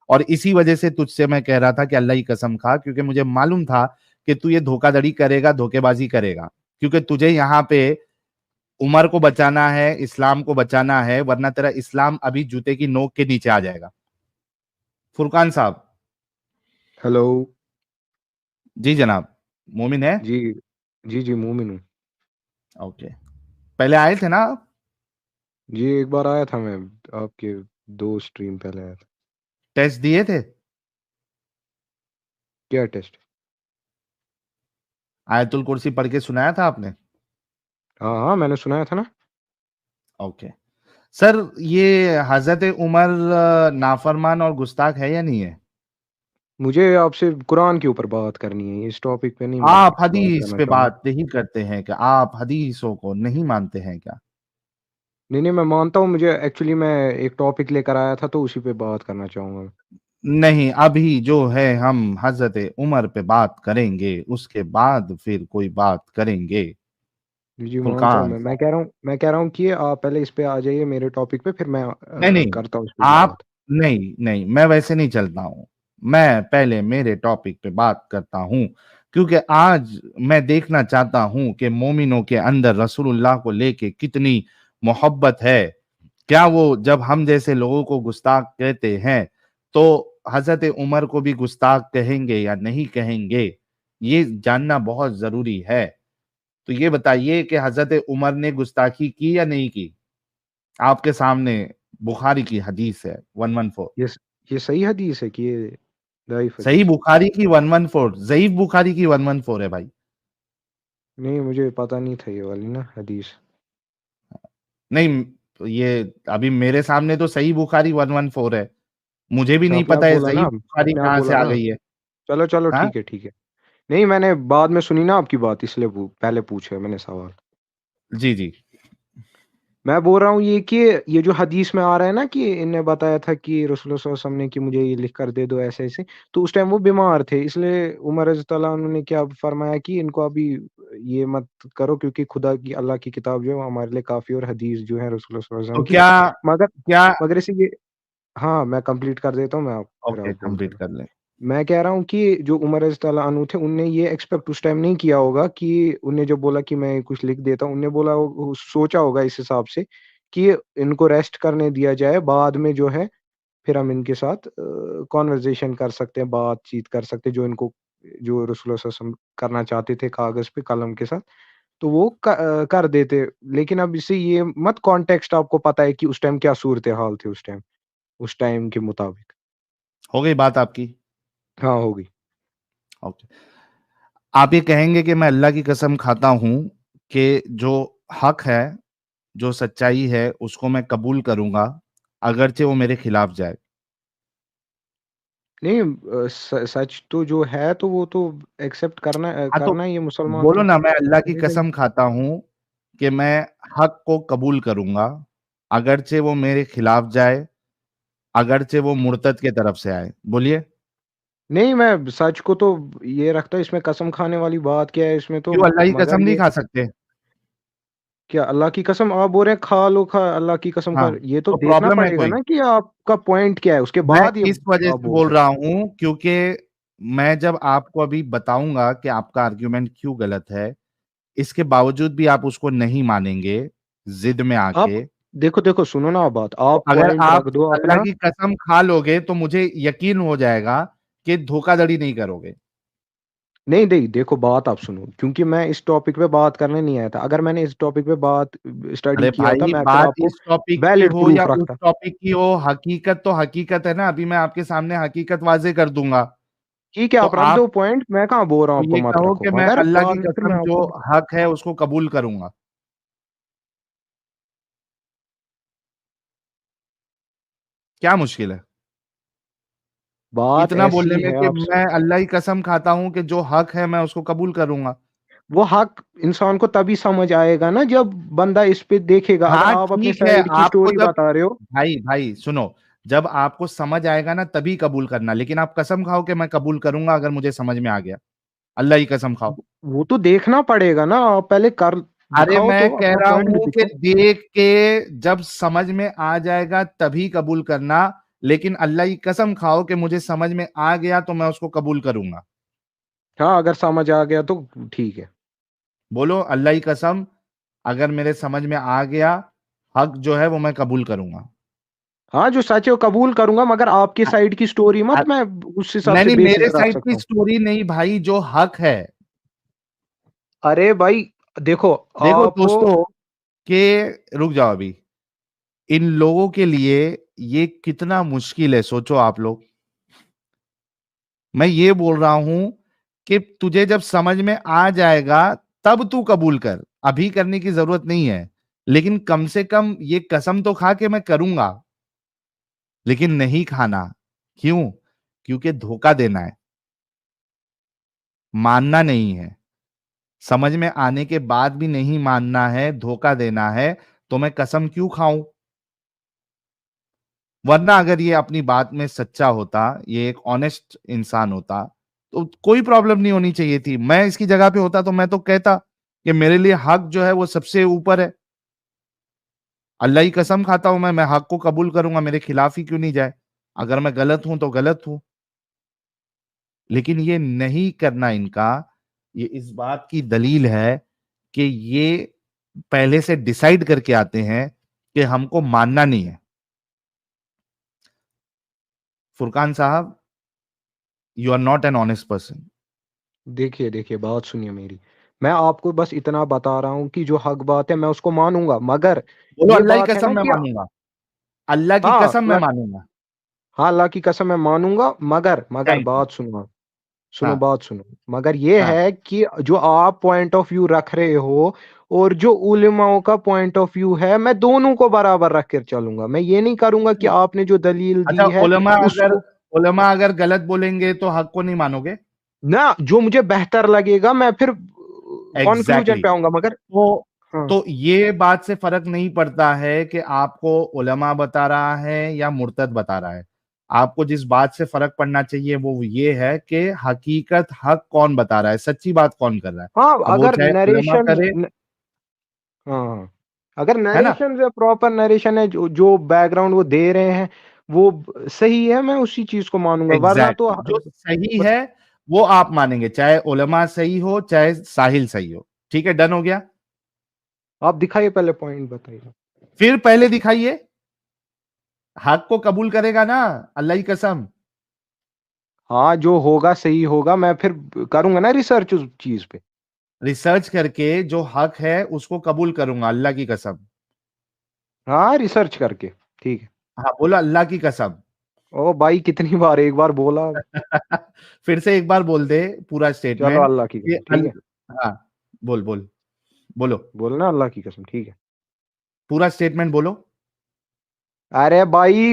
और इसी वजह से तुझसे मैं कह रहा था कि अल्लाह की कसम खा, क्योंकि मुझे मालूम था कि तू ये धोखाधड़ी करेगा, धोखेबाजी करेगा, क्योंकि तुझे यहाँ पे उमर को बचाना है, इस्लाम को बचाना है, वरना तेरा इस्लाम अभी जूते की नोक के नीचे आ जाएगा। फुरकान साहब। हेलो। जी जनाब। मोमिन है। जी जी जी, मोमिन हूँ। ओके। पहले आए थे ना आप? जी एक बार आया था मैं, आपके 2 स्ट्रीम पहले आया था। टेस्ट दिए थे? क्या टेस्ट? आयतुल कुर्सी पढ़ के सुनाया था आपने? हाँ हाँ, मैंने सुनाया था ना। ओके। सर, ये हजरत उमर नाफरमान और गुस्ताख है या नहीं है? मुझे आपसे कुरान के ऊपर बात करनी है, इस टॉपिक पे नहीं मैं आप बात हदीस करना पे चाहूँगा। बात नहीं करते हैं क्या? आप हदीसों को नहीं मानते हैं क्या? नहीं नहीं, मैं मानता हूँ, मुझे एक्चुअली मैं एक टॉपिक लेकर आया था तो उसी पे बात करना चाहूँगा। नहीं, अभी जो है हम हजरत उमर पे बात करेंगे, उसके बाद फिर कोई बात करेंगे। जी जी, मानता हूँ फुरकान मैं साहब। कह रहा हूँ कि आप पहले इस पे आ जाइए मेरे टॉपिक पे, फिर मैं नहीं नहीं, करता हूँ इस पे भी आप बात। नहीं नहीं, मैं वैसे नहीं चलता हूं। मैं पहले मेरे टॉपिक पे बात करता हूं, क्योंकि आज मैं देखना चाहता हूं कि मोमिनों के अंदर रसूलुल्लाह को लेके कितनी मोहब्बत है। क्या वो जब हम जैसे लोगों को गुस्ताख कहते हैं, तो हजरत उमर को भी गुस्ताख कहेंगे या नहीं कहेंगे? ये जानना बहुत जरूरी है। तो ये बताइए कि हजरत उमर ने गुस्ताखी की या नहीं की? आपके सामने बुखारी की हदीस है 114। ये ये सही हदीस है कि ये दाइफ सही हदीस है? बुखारी की 114, ज़ईफ बुखारी की 114 है भाई। नहीं, मुझे पता नहीं था ये वाली ना हदीस। नहीं, ये अभी मेरे सामने तो सही बुखारी 114 है। मुझे भी अच्छा, नहीं आपने आप पता है बोला ना, ज़ईफ बुखारी आपने आप कहाँ से बोला आ ना। गई है। चलो चलो, हाँ। ठीक है ठीक है। नहीं, मैंने बाद में सुनी ना आपकी बात, इसलिए पहले पूछा मैंने सवाल। जी जी। मैं बोल रहा हूँ ये कि ये जो हदीस में आ रहा है ना कि इनने बताया था कि रसूलुल्लाह सल्लल्लाहु अलैहि वसल्लम ने कि मुझे ये लिख कर दे दो ऐसे ऐसे, तो उस टाइम वो बीमार थे, इसलिए उमर रज़ी अल्लाह अन्हु ने क्या फरमाया कि इनको अभी ये मत करो, क्योंकि खुदा की अल्लाह की किताब जो है वो हमारे लिए काफ़ी, और हदीस जो है रसूलुल्लाह सल्लल्लाहु अलैहि तो वसल्लम की। क्या मगर क्या मगर इसे ये, हाँ, मैं कंप्लीट कर देता हूँ, मैं आप फिर ओके, आप बोलते कंप्लीट रहो। कर ले। मैं कह रहा हूँ कि जो उमर रज़ियल्लाहु अन्हु थे, उनने ये एक्सपेक्ट उस टाइम नहीं किया होगा कि उन्हें जो बोला कि मैं कुछ लिख देता हूँ, उन्हें बोला सोचा होगा इस हिसाब से कि इनको रेस्ट करने दिया जाए, बाद में जो है फिर हम इनके साथ कन्वर्सेशन कर सकते हैं, बातचीत कर सकते हैं, जो इनको जो रसूलुल्लाह सल्लल्लाहु अलैहि वसल्लम करना चाहते थे कागज़ पे कलम के साथ, तो वो कर देते। लेकिन अब इससे ये मत कॉन्टेक्स्ट आपको पता है कि उस टाइम क्या सूरत-ए-हाल थी उस टाइम के मुताबिक। हो गई बात आपकी। हाँ, होगी। ओके। आप ये कहेंगे कि मैं अल्लाह की कसम खाता हूं कि जो हक है, जो सच्चाई है, उसको मैं कबूल करूंगा, अगरचे वो मेरे खिलाफ जाए। नहीं, सच तो जो है तो वो तो एक्सेप्ट करना हाँ, तो करना ही है, मुसलमान बोलो तो ना, मैं अल्लाह की करेगा ही। कसम खाता हूं कि मैं हक को कबूल करूंगा, अगरचे वो मेरे खिलाफ जाए, अगरचे वो मुर्तद के तरफ से आए। बोलिए। नहीं, मैं सच को तो ये रखता, इसमें कसम खाने वाली बात क्या है इसमें तो? क्यों अल्लाह की मगर कसम नहीं ये खा सकते? क्या अल्लाह की कसम आप बोल रहे हैं, खा लो, खा अल्लाह की कसम खा, हाँ, ये तो तो देखना प्रॉब्लम है पड़ेगा कोई? ना कि आपका पॉइंट क्या है, उसके मैं बाद ये इस वजह आप से बोल बोल रहा सकते हैं। हूं क्योंकि मैं जब आपको अभी बताऊंगा कि आपका आर्ग्यूमेंट क्यों गलत है, इसके बावजूद भी आप उसको नहीं मानेंगे, जिद में आप आके। देखो देखो, सुनो ना, बात तो आप अगर पॉइंट आप रख दो अल्लाह अपना। की कसम खा लोगे तो मुझे यकीन हो जाएगा कि धोखाधड़ी नहीं करोगे। नहीं नहीं, देखो बात आप सुनो, क्योंकि मैं इस टॉपिक पे बात करने नहीं आया था। अगर मैंने इस टॉपिक पे बात स्टडी अरे किया होता, भाई, मैं फिर बात आपको इस टॉपिक की वैलिड हो या प्रूफ उस रखता। टॉपिक की हो, हकीकत तो हकीकत है ना। अभी मैं आपके सामने हकीकत वाजे कर दूंगा। ठीक है, तो आप रख आप दो पॉइंट, मैं कहाँ बोल रहा तो हूँ आपको ये मत कहो रखो, कि मैं मगर अल्लाह की बाद में फिर मैं कसम जो आपको। हक है उसको कबूल करूंगा। क्या मुश्किल है बात इतना बोलने ऐसी में है कि आप, मैं अल्लाह की कसम खाता हूं कि जो हक है मैं उसको कबूल करूंगा? वो हक इंसान को तभी समझ आएगा ना जब बंदा इस पे देखेगा। अगर हाँ आप अपने ठीक है, साइड की आपको स्टोरी जब बता रहे हो। भाई भाई सुनो, जब आपको समझ आएगा ना तभी कबूल करना, लेकिन आप कसम खाओ कि मैं कबूल करूंगा अगर मुझे समझ में आ गया। अल्लाह की कसम खाओ। वो तो देखना पड़ेगा ना, आप पहले कर अरे दिखाओ मैं तो, कह अपना रहा पॉइंट हूं कि दिखाओ। देख के जब समझ में आ जाएगा तभी कबूल करना, लेकिन अल्लाह की कसम खाओ कि मुझे समझ में आ गया तो मैं उसको कबूल करूंगा। हाँ, अगर समझ आ गया तो ठीक है। बोलो अल्लाह की कसम, अगर मेरे समझ में आ गया, हक जो है वो मैं कबूल करूंगा। हाँ, जो सच है वो कबूल करूँगा, मगर आपके अ, साइड की स्टोरी अ, मत मैं उस हिसाब नहीं से नहीं, बेसिस मेरे रख साइड सकता की हूँ। स्टोरी नहीं भाई, जो हक है। अरे भाई, देखो देखो आप दोस्तों, के रुक जाओ अभी, इन लोगों के लिए ये कितना मुश्किल है, सोचो आप लोग। मैं ये बोल रहा हूं कि तुझे जब समझ में आ जाएगा तब तू कबूल कर, अभी करने की जरूरत नहीं है। लेकिन कम से कम ये कसम तो खा के मैं करूंगा, लेकिन नहीं खाना। क्यों? क्योंकि धोखा देना है, मानना नहीं है। समझ में आने के बाद भी नहीं मानना है, धोखा देना है, तो मैं कसम क्यों खाऊं? वरना अगर ये अपनी बात में सच्चा होता, ये एक ऑनेस्ट इंसान होता, तो कोई प्रॉब्लम नहीं होनी चाहिए थी। मैं इसकी जगह पे होता तो मैं तो कहता कि मेरे लिए हक जो है वो सबसे ऊपर है। अल्लाह की कसम खाता हूं, मैं हक को कबूल करूंगा, मेरे खिलाफ ही क्यों नहीं जाए। अगर मैं गलत हूं तो गलत हूं। लेकिन ये नहीं करना इनका, ये इस बात की दलील है कि ये पहले से डिसाइड करके आते हैं कि हमको मानना नहीं है। फुरकान साहब, you are not an honest person. देखिए, देखिए, बात सुनिए मेरी। मैं आपको बस इतना बता रहा हूँ कि जो हक बात है मैं उसको मानूँगा, मगर बोलो ये अल्लाह की बात है कसम ना मैं कि मानूंगा, अल्लाह की हाँ, कसम मैं मानूंगा। हाँ, अल्लाह की कसम मैं मानूँगा, मगर थैंक यू। बात सुनो आप, सुनो हाँ बात सुनो। मगर ये हाँ। है कि जो आप पॉइंट ऑफ व्यू रख रहे हो और जो उलमाओं का पॉइंट ऑफ व्यू है, मैं दोनों को बराबर रख कर चलूँगा। मैं ये नहीं करूँगा कि आपने जो दलील अच्छा, दी है उसको उलमा अगर गलत बोलेंगे तो हक को नहीं मानोगे? ना, जो मुझे बेहतर लगेगा मैं फिर कॉन्क्लूजन एग्जैक्टली पे आऊँगा, मगर तो हाँ। तो ये बात से फर्क नहीं पड़ता है कि आपको उलमा बता रहा है या मुर्तद बता रहा है। आपको जिस बात से फर्क पड़ना चाहिए वो ये है कि हकीकत हक कौन बता रहा है, सच्ची बात कौन कर रहा है। हाँ, अब वो अगर चाहे उलमा नरेशंस करे, न हाँ, हाँ। अगर है ना? नरेशंस है, प्रॉपर नरेशन है, जो जो बैकग्राउंड वो दे रहे हैं, वो सही है, मैं उसी चीज़ को मानूँगा, वरना तो एग्जैक्टली जो सही ब है वो आप मानेंगे, चाहे उलमा सही हो चाहे साहिल सही हो। ठीक है, डन हो गया। आप दिखाइए, पहले पॉइंट बताइए। फिर पहले दिखाइए, हक को कबूल करेगा ना, अल्लाह की कसम। हाँ, जो होगा सही होगा, मैं फिर करूँगा ना रिसर्च उस चीज़ पे। रिसर्च करके जो हक है उसको कबूल करूंगा, अल्लाह की कसम। हाँ, रिसर्च करके, ठीक है। हाँ बोला अल्लाह की कसम। ओ भाई, कितनी बार, एक बार बोला। फिर से एक बार बोल दे पूरा चलो, स्टेटमेंट अल्लाह की कि कसम, ठीक है। हाँ, बोल बोल, बोलो बोलना अल्लाह की कसम, ठीक है। पूरा स्टेटमेंट बोलो। अरे भाई,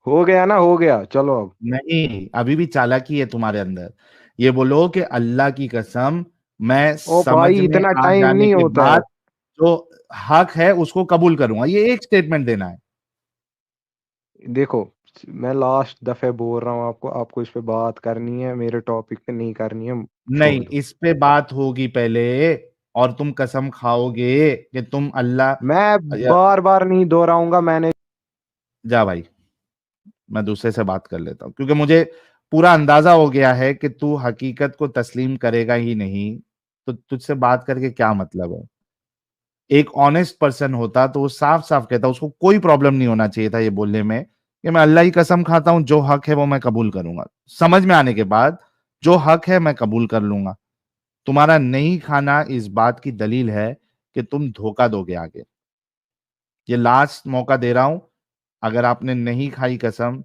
हो गया ना, हो गया, चलो अब। नहीं, अभी भी चालाकी है तुम्हारे अंदर। ये बोलो कि अल्लाह की कसम, मैं ओ समझ भाई, में इतना आ टाइम जाने नहीं के होता है। बाद जो हक है उसको कबूल करूंगा, ये एक स्टेटमेंट देना है। देखो, मैं लास्ट दफे बोल रहा हूँ आपको, आपको इस पे बात करनी है, मेरे टॉपिक पे नहीं करनी है, नहीं, छोड़ दो। इस पे बात होगी पहले, और तुम कसम खाओगे कि तुम मैं या, बार बार नहीं दोहराऊंगा, मैंने जा भाई, मैं दूसरे से बात कर लेता हूँ, क्योंकि मुझे पूरा अंदाजा हो गया है कि तू हकीकत को तस्लीम करेगा ही नहीं। तो तुझसे बात करके क्या मतलब है? एक ऑनेस्ट पर्सन होता तो वो साफ साफ कहता, उसको कोई प्रॉब्लम नहीं होना चाहिए था ये बोलने में कि मैं अल्लाह की कसम खाता हूं, जो हक है वो मैं कबूल करूंगा। समझ में आने के बाद जो हक है मैं कबूल कर लूंगा। तुम्हारा नहीं खाना इस बात की दलील है कि तुम धोखा दोगे आगे। ये लास्ट मौका दे रहा हूं, अगर आपने नहीं खाई कसम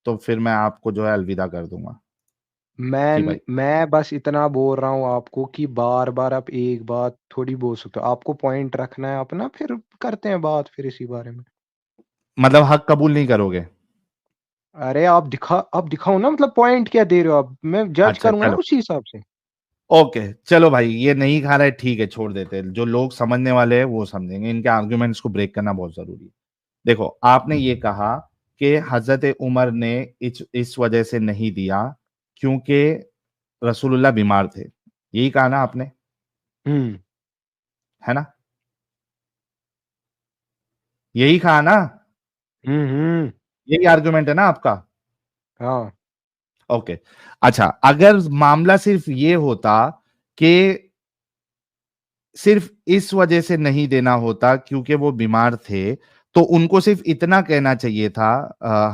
तो फिर मैं आपको जो है अलविदा कर दूंगा। जी भाई। मैं बस इतना बोल रहा हूँ आपको कि बार बार आप एक बात थोड़ी बोल सकते हो, आपको पॉइंट रखना है अपना, फिर करते हैं बात फिर इसी बारे में। मतलब हक कबूल नहीं करोगे? अरे, आप दिखाओ ना, मतलब पॉइंट क्या दे रहे हो आप, मैं जज अच्छा करूंगा ना चलो, उसी हिसाब से। ओके चलो भाई, ये नहीं खा रहा है, ठीक है, छोड़ देते हैं। जो लोग समझने वाले हैं वो समझेंगे, इनके आर्गुमेंट्स को ब्रेक करना बहुत जरूरी है। देखो, आपने ये कहा कि हजरत उमर ने इस वजह से नहीं दिया क्योंकि रसूलुल्लाह बीमार थे, यही कहा ना आपने? हम्म। है ना? यही कहा ना? यही आर्गुमेंट है ना आपका? हाँ। ओके। अच्छा, अगर मामला सिर्फ ये होता कि सिर्फ इस वजह से नहीं देना होता क्योंकि वो बीमार थे, तो उनको सिर्फ इतना कहना चाहिए था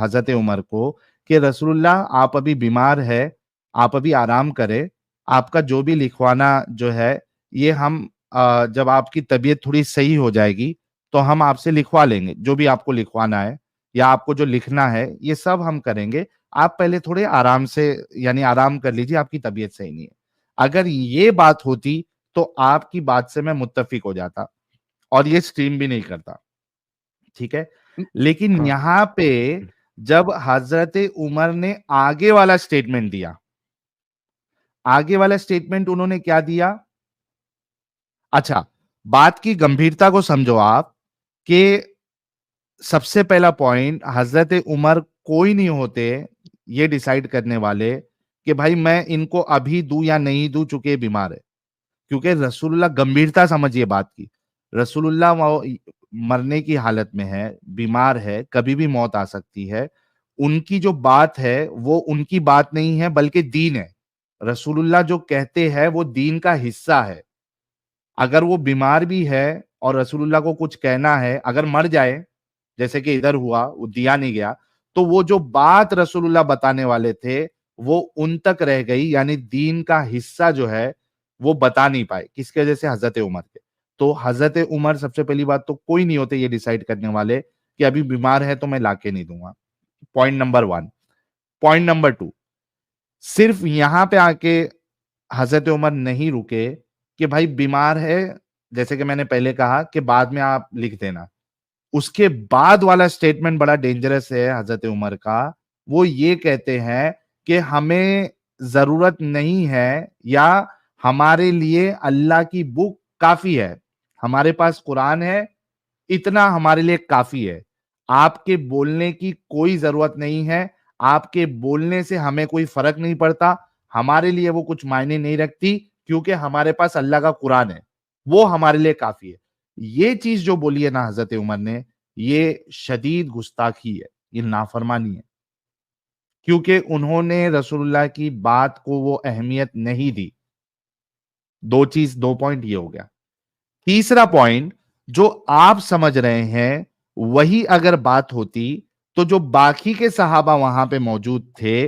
हज़रत उमर को कि रसूलुल्लाह आप अभी बीमार है, आप अभी आराम करें, आपका जो भी लिखवाना जो है, ये हम जब आपकी तबीयत थोड़ी सही हो जाएगी, तो हम आपसे लिखवा लेंगे, जो भी आपको लिखवाना है या आपको जो लिखना है, ये सब हम करेंगे। आप पहले थोड़े आराम से यानी आराम कर लीजिए, आपकी तबीयत सही नहीं है। अगर ये बात होती तो आपकी बात से मैं मुत्तफिक हो जाता और ये स्ट्रीम भी नहीं करता, ठीक है? हुँ, लेकिन हाँ। यहाँ पे हुँ, जब हज़रत उमर ने आगे वाला स्टेटमेंट दिया, आगे वाला स्टेटमेंट उन्होंने क्या दिया? अच्छा, बात की गंभीरता को समझो आप कि सबसे पहला पॉइंट हज़रत उमर कोई नहीं होते ये डिसाइड करने वाले कि भाई मैं इनको अभी दूँ या नहीं दूँ चूँकि ये बीमार है। क्योंकि रसूलुल्लाह गंभीरता समझिए बात की। रसूलुल्लाह मरने की हालत में है, बीमार है, कभी भी मौत आ सकती है। उनकी जो बात है, वो उनकी बात नहीं है बल्कि दीन है। रसूलुल्लाह जो कहते हैं वो दीन का हिस्सा है। अगर वो बीमार भी है और रसूलुल्लाह को कुछ कहना है, अगर मर जाए, जैसे कि इधर हुआ, वो दिया नहीं गया, तो वो जो बात रसूलुल्लाह बताने वाले थे, वो उन तक रह गई यानी दीन का हिस्सा जो है, वो बता नहीं पाए। किसकी वजह से? हज़रत उमर के। तो हज़रत उमर सबसे पहली बात तो कोई नहीं होते ये डिसाइड करने वाले कि अभी बीमार है तो मैं लाके नहीं दूँगा। Point number 1। पॉइंट नंबर 2, सिर्फ यहां पे आके हज़रत उमर नहीं रुके कि भाई बीमार है, जैसे कि मैंने पहले कहा कि बाद में आप लिख देना। उसके बाद वाला स्टेटमेंट बड़ा डेंजरस है हज़रत उमर का। वो ये कहते हैं कि हमें ज़रूरत नहीं है या हमारे लिए अल्लाह की बुक काफ़ी है। हमारे पास कुरान है, इतना हमारे लिए काफ़ी है। आपके बोलने की कोई ज़रूरत नहीं है। आपके बोलने से हमें कोई फ़र्क नहीं पड़ता। हमारे लिए वो कुछ मायने नहीं रखती क्योंकि हमारे पास अल्लाह का कुरान है। वो हमारे लिए काफ़ी है। ये चीज़ जो बोली है ना हज़रत उमर ने, ये शदीद गुस्ताखी है, ये नाफरमानी है। क्योंकि उन्होंने रसूलुल्लाह की बात को वो अहमियत नहीं दी। 2 पॉइंट ये हो गया। तीसरा पॉइंट जो आप समझ रहे हैं, वही अगर बात होती, तो जो बाकी के सहाबा वहां पे मौजूद थे,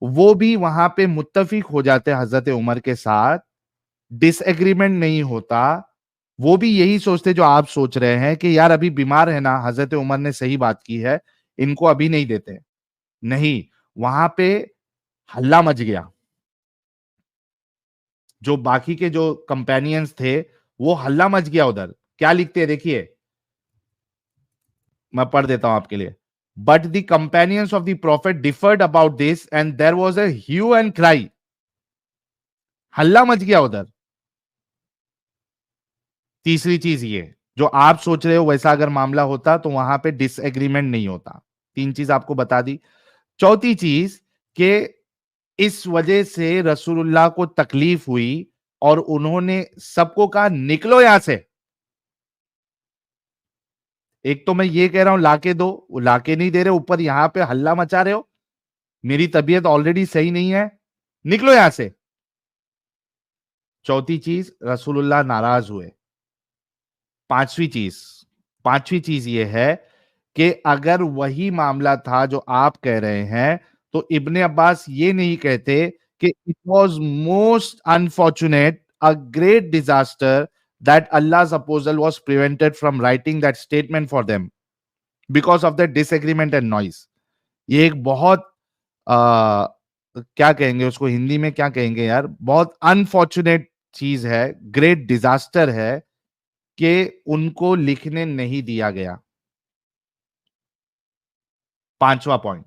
वो भी वहां पे मुत्तफिक हो जाते हज़रत उमर के साथ, डिसएग्रीमेंट नहीं होता। वो भी यही सोचते जो आप सोच रहे हैं कि यार अभी बीमार है ना, हज़रत उमर ने सही बात की है, इनको अभी नहीं देते। नहीं, वहां पे हल्ला मच गया। जो बाकी के जो कंपेनियंस थे, वो हल्ला मच गया उधर। क्या लिखते हैं देखिए, मैं पढ़ देता हूं आपके लिए। But the companions of the profit differed about this and there was a hue and cry. हल्ला मच गया उधर। तीसरी चीज ये, जो आप सोच रहे हो वैसा अगर मामला होता तो वहां पे डिसएग्रीमेंट नहीं होता। 3 चीज आपको बता दी। चौथी चीज कि इस वजह से रसूलुल्लाह को तकलीफ हुई और उन्होंने सबको कहा निकलो यहां से। एक तो मैं ये कह रहा हूं लाके दो, वो लाके नहीं दे रहे, ऊपर यहां पे हल्ला मचा रहे हो। मेरी तबीयत ऑलरेडी सही नहीं है, निकलो यहां से। चौथी चीज, रसूलुल्लाह नाराज हुए। पांचवी चीज, पांचवी चीज ये है कि अगर वही मामला था जो आप कह रहे हैं, तो इब्ने अब्बास ये नहीं कहते कि it was most unfortunate, a great disaster that Allah's apostle was prevented from writing that statement for them because of the disagreement and noise। ये एक बहुत क्या कहेंगे उसको हिंदी में, क्या कहेंगे यार, बहुत अनफॉर्चुनेट चीज है, ग्रेट डिजास्टर है कि उनको लिखने नहीं दिया गया। पांचवा पॉइंट,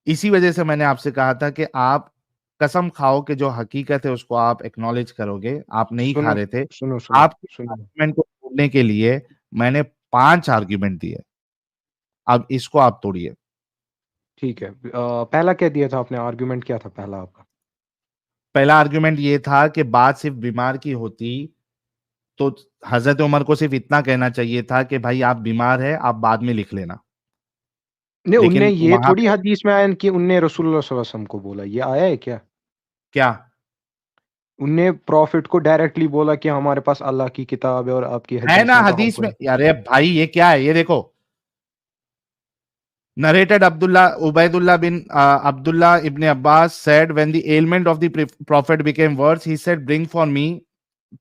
इसी वजह से मैंने आपसे कहा था कि आप कसम खाओ कि जो हकीकत है उसको आप एक्नॉलेज करोगे। आप नहीं खा सुनो, रहे थे। सुनो, सुनो, आपके सुनो। आर्गुमेंट को तोड़ने के लिए मैंने 5 आर्गुमेंट दिए। अब इसको आप तोड़िए। ठीक है। पहला क्या दिया था आपने, आर्गुमेंट क्या था पहला आपका? पहला आर्गुमेंट ये था कि बात सिर्फ बीमार की होती तो हजरत उमर को सिर्फ इतना कहना चाहिए था कि भाई आप बीमार है, आप बाद में लिख लेना। नहीं, उनने लेकिन ये वहां थोड़ी पे हदीस में आया कि उनने रसूलुल्लाह सल्लल्लाहु अलैहि वसल्लम को बोला, ये आया है क्या? क्या उनने प्रॉफिट को डायरेक्टली बोला कि हमारे पास अल्लाह की किताब है और आपकी है हदीस ना है तो हदीस हमको में? अरे भाई ये क्या है, ये देखो, narrated Ubaidullah bin Abdullah ibn Abbas said, when the ailment of the prophet became worse, he said, bring for me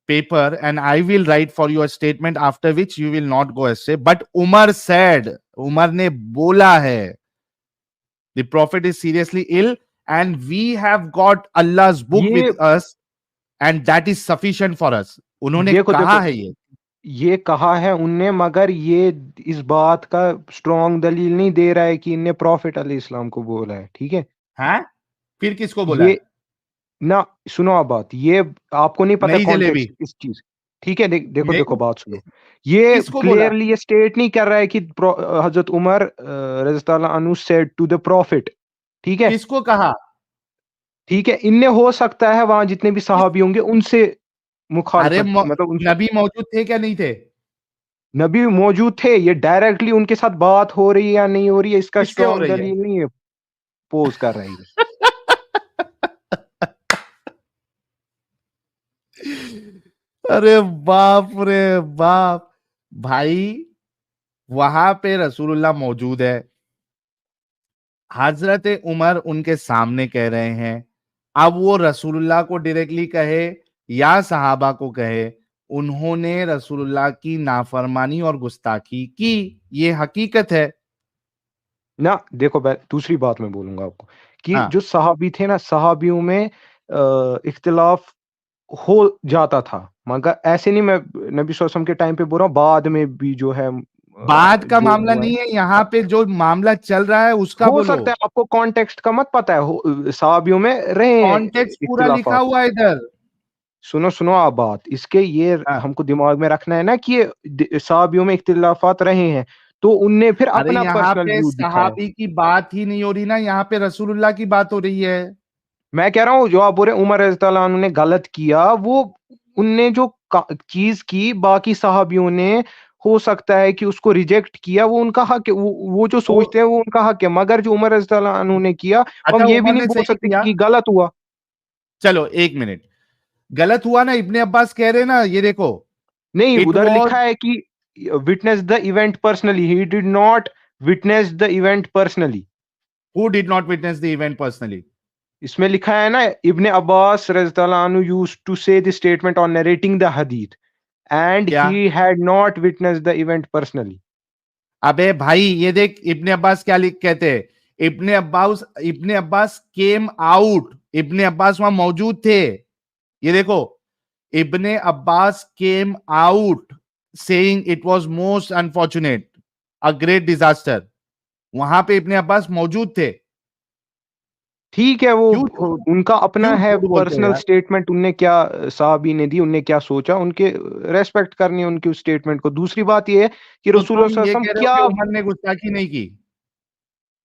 paper and I will write for you a statement after which you will not go astray. But Umar said, Umar ने बोला है, the prophet is seriously ill and we have got Allah's book ये with us and that is sufficient for us. उन्होंने देखो कहा देखो है ये कहा है उनने, मगर ये इस बात का स्ट्रॉन्ग दलील नहीं दे रहा है कि इनने प्रॉफिट अलैहि इस्लाम को बोला है, ठीक है? हाँ, फिर किसको बोला ये है? ना, सुनो आप बात, ये आपको नहीं पता नई जलेबी कॉन्टेक्स्ट इस चीज, ठीक है? देखो मेरे देखो को बात सुनो, ये किसको बोला? क्लियरली ये स्टेट नहीं कर रहा है कि हजरत उमर रज़ियल्लाहु अन्हु सेड टू द प्रॉफिट, ठीक है? किसको कहा? ठीक है, इनने हो सकता है वहां जितने भी किस सहाबी होंगे उनसे अरे मुखालफत, मतलब उनसे नबी मौजूद थे क्या नहीं थे? नबी मौजूद थे, ये डायरेक्टली उनके साथ बात हो रही है या नहीं हो रही है इसका किससे हो स्ट्रॉन्ग रही है? दलील नहीं है पोज कर रही है। अरे बाप रे बाप, भाई वहां पे रसूलुल्लाह मौजूद है, हजरत उमर उनके सामने कह रहे हैं, अब वो रसूलुल्लाह को डायरेक्टली कहे या सहाबा को कहे, उन्होंने रसूलुल्लाह की नाफरमानी और गुस्ताखी की, ये हकीकत है। ना देखो, दूसरी बात मैं बोलूंगा आपको कि हाँ, जो सहाबी थे ना, सहाबियों में इख्तिलाफ हो जाता था, मगर ऐसे नहीं, मैं नबी सल्लल्लाहु अलैहि वसल्लम के टाइम पे बोल रहा हूँ, बाद में भी जो है बाद का जो मामला हुआ है, नहीं है, यहाँ पे जो मामला चल रहा है उसका हो बोलो। सकता है आपको कॉन्टेक्स्ट का मत पता है, सहाबियों में रहे हैं कॉन्टेक्स्ट पूरा लिखा इख्तिलाफात। हुआ है इधर। सुनो सुनो आप बात, इसके ये हाँ, हमको दिमाग में रखना है ना कि ये सहाबियों में इख्तिलाफात रहे हैं, तो उनने फिर अरे अपना यहाँ पर्सनल पे व्यू दिखाया। सहाबी की बात ही नहीं हो रही ना, यहाँ पे रसूलुल्लाह की बात हो रही है। मैं कह रहा हूँ जो आप बोल रहे हैं उमर रज़ियल्लाहु अन्हु ने गलत किया, वो उनने जो चीज की बाकी सहाबियों ने हो सकता है कि उसको रिजेक्ट किया, वो उनका हक है, वो जो तो सोचते हैं वो उनका हक है, मगर जो उमर रज़ियल्लाहु अन्हु ने किया, वो अच्छा, हम ये भी उमर नहीं ने बोल सही सकते किया। कि गलत हुआ। चलो एक मिनट, गलत हुआ ना, इब्ने अब्बास कह रहे ना, ये देखो, नहीं, इट उधर वॉज, लिखा है कि witness the event personally, he did not witness the event personally. Who did not witness the event personally? इसमें लिखा है ना, इब्ने अब्बास रज़ियल्लाहु अन्हु used to say the statement on narrating the hadith and क्या? He had not witness the event personally. अबे भाई ये देख, इब्ने अब्बास क्या लिख कहते हैं, Ibn Abbas came out, Ibn Abbas वहां मौजूद थे, ये देखो, Ibn Abbas came out saying it was most unfortunate, a great disaster, वहां पे इब्ने अब्बास मौजूद थे। ठीक है, वो क्यों झूठ, उनका अपना क्यों है झूठ बोलते हो पर्सनल यार? स्टेटमेंट, उनने क्या साहबी ने दी, उनने क्या सोचा, उनके रेस्पेक्ट करनी है उनकी उस स्टेटमेंट को। दूसरी बात ये है कि तो रसूल तुम सल्लल्लाहु ये अलैहि वसल्लम कह रहे हो क्या, कि उमर ने गुस्ताखी नहीं की?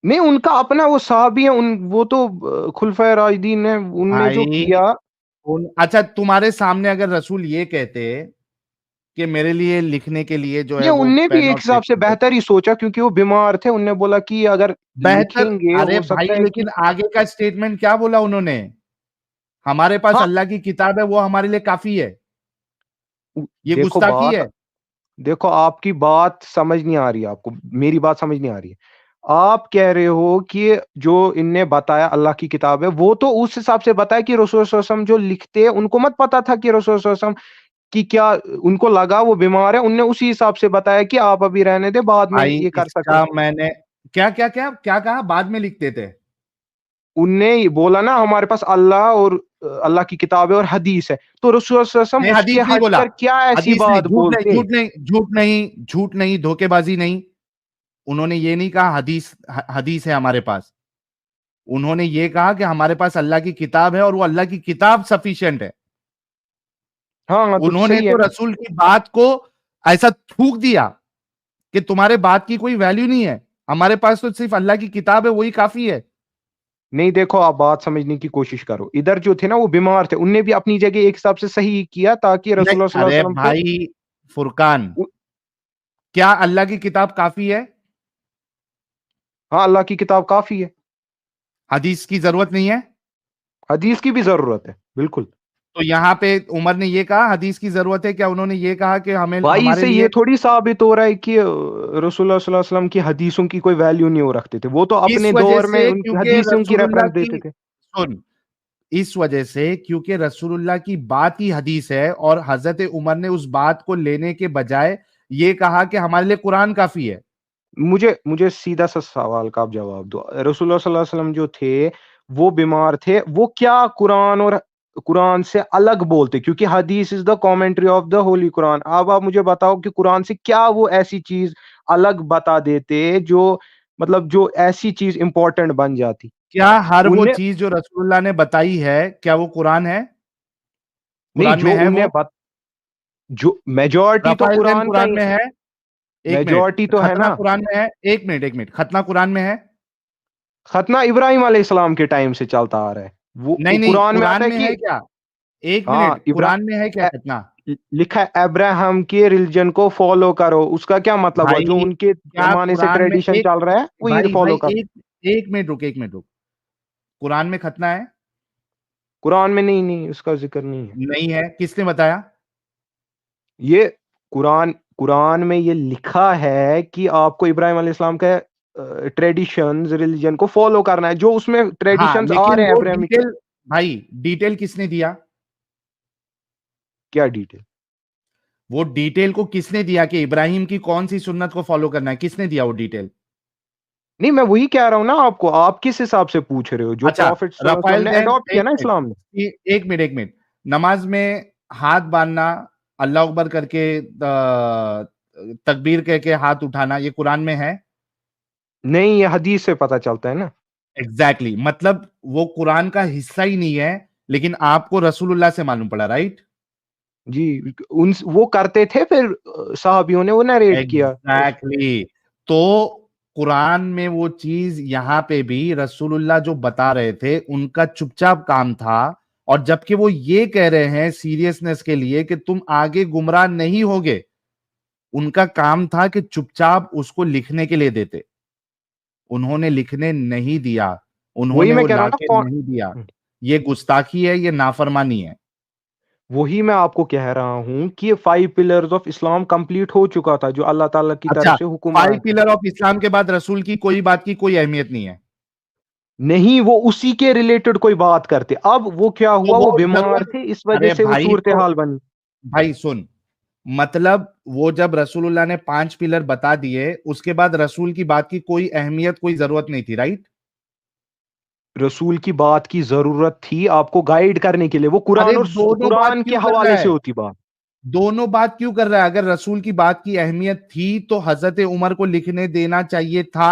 नहीं उनका अपना वो साहबी है, उन वो तो खुलफाए राशिदीन है, उनने जो भाई किया। अच्छा, तुम्हारे सामने अगर रसूल ये कहते कि मेरे लिए लिखने के लिए जो है ये वो उनने भी पेन एक और हिसाब से पेपर दे, बेहतर ही सोचा, क्योंकि वो बीमार थे, उनने बोला कि अगर बेहतर। लिखेंगे अरे हो भाई सकता है कि लेकिन आगे का स्टेटमेंट क्या बोला उन्होंने, हमारे पास हाँ, अल्लाह की किताब है, वो हमारे लिए काफी है, ये देखो गुस्ताखी बात, है। देखो आपकी बात समझ नहीं आ रही है आपको, मेरी बात समझ नहीं आ रही है। आप कह रहे हो कि जो इनने बताया अल्लाह की किताब है, वो तो उस हिसाब से बताया कि रसूल सल्लल्लाहु अलैहि वसल्लम जो लिखते हैं उनको मत पता था कि रसूल सल्लल्लाहु अलैहि वसल्लम की क्या, उनको लगा वो बीमार है, उनने उसी हिसाब से बताया कि आप अभी रहने दे, बाद में भाई ये कर सकते हैं। इसका मैंने क्या क्या क्या क्या कहा, बाद में लिखते थे? उनने ये बोला ना हमारे पास अल्लाह और अल्लाह की किताब है और हदीस है, तो रसूल सल्लल्लाहु अलैहि नहीं, वसल्लम उसके हदीस नहीं बोला, हटकर क्या ऐसी हदीस नहीं, बात झूठ नहीं, बोलते। झूठ नहीं, झूठ नहीं, झूठ नहीं, धोखेबाजी नहीं, उन्होंने ये नहीं कहा हदीस हदीस है हमारे पास, उन्होंने ये कहा कि हमारे पास अल्लाह की किताब है और वो अल्लाह की किताब सफिशिएंट है। हाँ हाँ, तो उन्होंने सही है तो ना। रसूल की बात को ऐसा थूक दिया कि तुम्हारे बात की कोई वैल्यू नहीं है, हमारे पास तो सिर्फ अल्लाह की किताब है, वही काफी है। नहीं, देखो आप बात समझने की कोशिश करो, इधर जो थे ना वो बीमार थे, उनने भी अपनी जगह एक हिसाब से सही किया ताकि नहीं, रसूलुल्लाह सल्लल्लाहु अरे अलैहि वसल्लम को भाई फुरकान, क्या अल्लाह की किताब काफी है? हाँ, अल्लाह की किताब काफी है। हदीस की जरूरत नहीं है? हदीस की भी जरूरत है, बिल्कुल। तो यहाँ पे उमर ने ये कहा हदीस की जरूरत है, क्या उन्होंने ये कहा कि हमें भाई हमारे इससे ये लिए? थोड़ी साबित हो रहा है कि रसूलुल्लाह सल्लल्लाहु अलैहि वसल्लम की हदीसों की कोई वैल्यू नहीं हो रखते थे, वो तो इस अपने वजह दौर में से उनकी क्योंकि हदीसों की रसूलुल्लाह रेफरेंस की, देते थे। सुन, इस वजह से क्योंकि रसूलुल्लाह की बात ही हदीस है, और हजरत उमर ने उस बात को लेने के बजाय ये कहा कि हमारे लिए कुरान काफी है। मुझे मुझे सीधा सा सवाल का आप जवाब दो। रसूलुल्लाह सल्लल्लाहु अलैहि वसल्लम जो थे, वो बीमार थे, वो क्या कुरान और कुरान से अलग बोलते? क्योंकि हदीस is the commentary of the Holi Quran. अब आप मुझे बताओ कि कुरान से क्या वो ऐसी चीज अलग बता देते जो, मतलब जो ऐसी चीज इंपॉर्टेंट बन जाती क्या हर वो उनने? चीज जो रसूलुल्लाह ने बताई है, क्या वो कुरान है? नहीं, कुरान में जो है वो? जो मेजॉरिटी तो रफाइल दैन कुरान का कुरान ही, में है? एक मिनट, मेजॉरिटी तो है खतना ना। कुरान में है? एक मिनट, एक मिनट, खतना कुरान में है? खतना इब्राहिम अलैहिस्सलाम के टाइम से चलता आ रहा है। वो नहीं नहीं, कुरान में कुरान आता है में कि है क्या? एक हाँ, मिनट, कुरान में है क्या खतना? लिखा है अब्राहम के रिलीजन को फॉलो करो। उसका क्या मतलब हुआ? जो भाई उनके क्या जमाने से कुरान में ट्रेडिशन एक, चल रहा है वही भाई फॉलो भाई कर। एक, एक मिनट रुक, एक मिनट रुक। कुरान में खतना है? कुरान में नहीं, नहीं उसका जिक्र नहीं है। नहीं है, किसने बताया? ये कुरान कुरान में ये लिखा है कि आपको इब्राहिम अलैहिस्सलाम का ट्रेडिशंस रिलीजन को फॉलो करना है, जो उसमें हाँ, ट्रेडिशंस आ लेकिन रहे हैं वो अब्राहमिक। डिटेल, भाई डिटेल किसने दिया? क्या डिटेल? वो डिटेल को किसने दिया कि इब्राहिम की कौन सी सुन्नत को फॉलो करना है? किसने दिया वो डिटेल? नहीं, मैं वही कह रहा हूं ना आपको। आप किस हिसाब से पूछ रहे हो? जो अच्छा, प्रॉफिट सल्लल्लाहु अलैहि रफाइल वसल्लम ने देन, अडॉप्ट किया एक ना मिनट, इस्लाम में। एक मिनट, एक मिनट। नमाज में हाथ बांधना, अल्लाह अकबर करके तकबीर कह के हाथ उठाना, ये कुरान में है? नहीं, ये हदीस से पता चलता है ना। Exactly exactly. मतलब वो कुरान का हिस्सा ही नहीं है, लेकिन आपको रसूलुल्लाह से मालूम पड़ा, राइट? जी, उन वो करते थे, फिर साहबियों ने वो नरेट किया उस। Exactly exactly. तो कुरान में वो चीज यहां पे भी रसूलुल्लाह जो बता रहे थे उनका चुपचाप काम था, और जबकि वो ये कह रहे हैं सीरियसनेस के लिए कि तुम आगे गुमराह नहीं होगे, उनका काम था कि चुपचाप उसको लिखने के लिए देते। उन्होंने लिखने नहीं दिया, वही उन्होंने मैं वो कह रहा हूँ लाके ना नहीं दिया। ये गुस्ताखी है, ये नाफरमानी है। वही मैं आपको कह रहा हूँ कि ये 5 पिलर्स ऑफ इस्लाम कंप्लीट हो चुका था, जो अल्लाह ताला की अच्छा, तरफ से हुक्म आया फाइव था। पिलर ऑफ इस्लाम के बाद रसूल की कोई बात की कोई अहमियत नहीं है? नहीं, वो उसी के रिलेटेड कोई बात करते। अब वो क्या तो हुआ, वो वो बीमार जरूरत, थे, इस वजह अरे से वो भाई सूरत तो, हाल बनी। भाई सुन, मतलब वो जब रसूलुल्लाह ने 5 पिलर बता दिए, उसके बाद रसूल की बात की कोई अहमियत, कोई जरूरत नहीं थी, राइट? रसूल की बात की जरूरत थी आपको गाइड करने के लिए। वो अरे कुरान और दोनों बात कुरान के क्यों कर रहा हवाले से है? होती बात। दोनों बात क्यों कर रहा है? अगर रसूल की बात की अहमियत थी तो हजरत उमर को लिखने देना चाहिए था।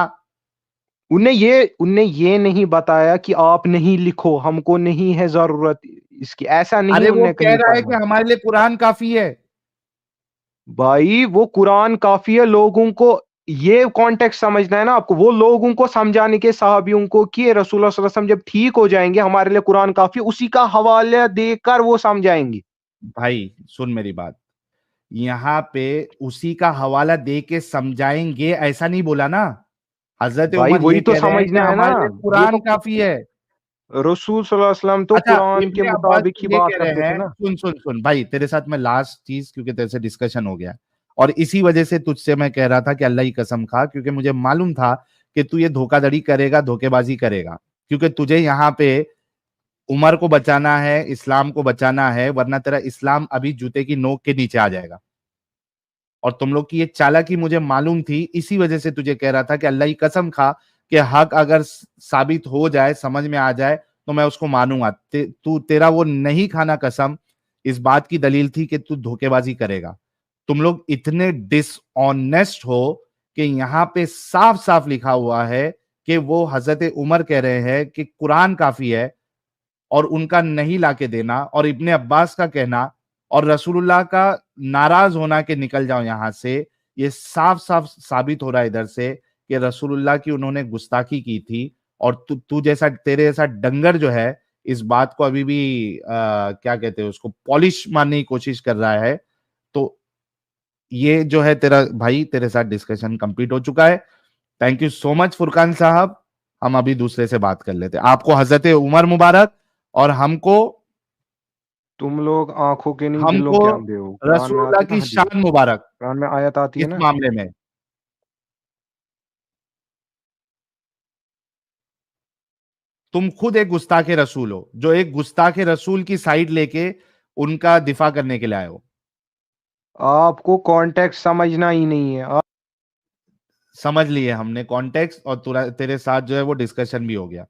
उनने ये नहीं बताया कि आप नहीं लिखो, हमको नहीं है जरूरत इसकी, ऐसा नहीं अरे वो उनने कह कहीं रहा है कि फरमाया। हमारे लिए कुरान काफी है। भाई वो कुरान काफी है लोगों को, ये कॉन्टेक्स्ट समझना है ना आपको। वो लोगों को समझाने के, साहबियों को, कि ये रसूलुल्लाह सल्लल्लाहु अलैहि वसल्लम जब ठीक हो जाएंगे हमारे लिए कुरान काफी, उसी का हवाला देकर वो समझाएंगे। भाई सुन मेरी बात, यहाँ पे उसी का हवाला दे के समझाएंगे ऐसा नहीं बोला ना। हजरत भाई उमर वही ये तो कह रहे हैं कि समझना है ना। हमारे लिए ये कुरान तो काफी है। रसूल सल्लल्लाहु अलैहि वसल्लम तो अच्छा, कुरान के इब्ने अब्बास मुताबिक ही ये बात कह रहे करते थे हैं, ना। सुन सुन सुन भाई, तेरे साथ मैं लास्ट चीज, क्योंकि तेरे से डिस्कशन हो गया, और इसी वजह से तुझसे मैं कह रहा था कि अल्लाह की कसम खा, क्योंकि मुझे मालूम था कि तू ये धोखाधड़ी करेगा, धोखेबाजी करेगा, क्योंकि तुझे यहाँ पे उमर को बचाना है, इस्लाम को बचाना है, वरना तेरा इस्लाम अभी जूते की नोक के नीचे आ जाएगा। और तुम लोग की ये चालाकी मुझे मालूम थी, इसी वजह से तुझे कह रहा था कि अल्लाह की कसम खा कि हक अगर साबित हो जाए, समझ में आ जाए, तो मैं उसको मानूंगा। तू तेरा वो नहीं खाना कसम इस बात की दलील थी कि तू धोखेबाजी करेगा। तुम लोग इतने डिसऑनेस्ट हो कि यहाँ पे साफ साफ लिखा हुआ है कि वो हजरत उमर कह रहे हैं कि कुरान काफी है, और उनका नहीं लाके देना, और इब्ने अब्बास का कहना, और रसूलुल्लाह का नाराज होना कि निकल जाओ यहां से, ये साफ साफ साबित हो रहा है इधर से कि रसूलुल्लाह की उन्होंने गुस्ताखी की थी। और तू तू जैसा, तेरे जैसा डंगर जो है, इस बात को अभी भी क्या कहते हैं उसको, पॉलिश मारने की कोशिश कर रहा है। तो ये जो है तेरा भाई, तेरे साथ डिस्कशन कंप्लीट हो चुका है। Thank you so much Furqan साहब। हम अभी दूसरे से बात कर लेते हैं। आपको हजरत उमर मुबारक और तुम लोग आंखों के नहीं दिलों हमको के अंधे हो। कुरान में रसूलुल्लाह आती है की ना हदीस, शान मुबारक कुरान में आयत आती है इस ना। मामले में। तुम खुद एक गुस्ताखे रसूल हो, जो एक गुस्ताखे रसूल की साइड लेके उनका दिफा करने के लिए आए हो। आपको कॉन्टेक्स्ट समझना ही नहीं है। समझ लिए हमने कॉन्टेक्स्ट, और तेरे साथ जो है वो डिस्कशन भी हो गया।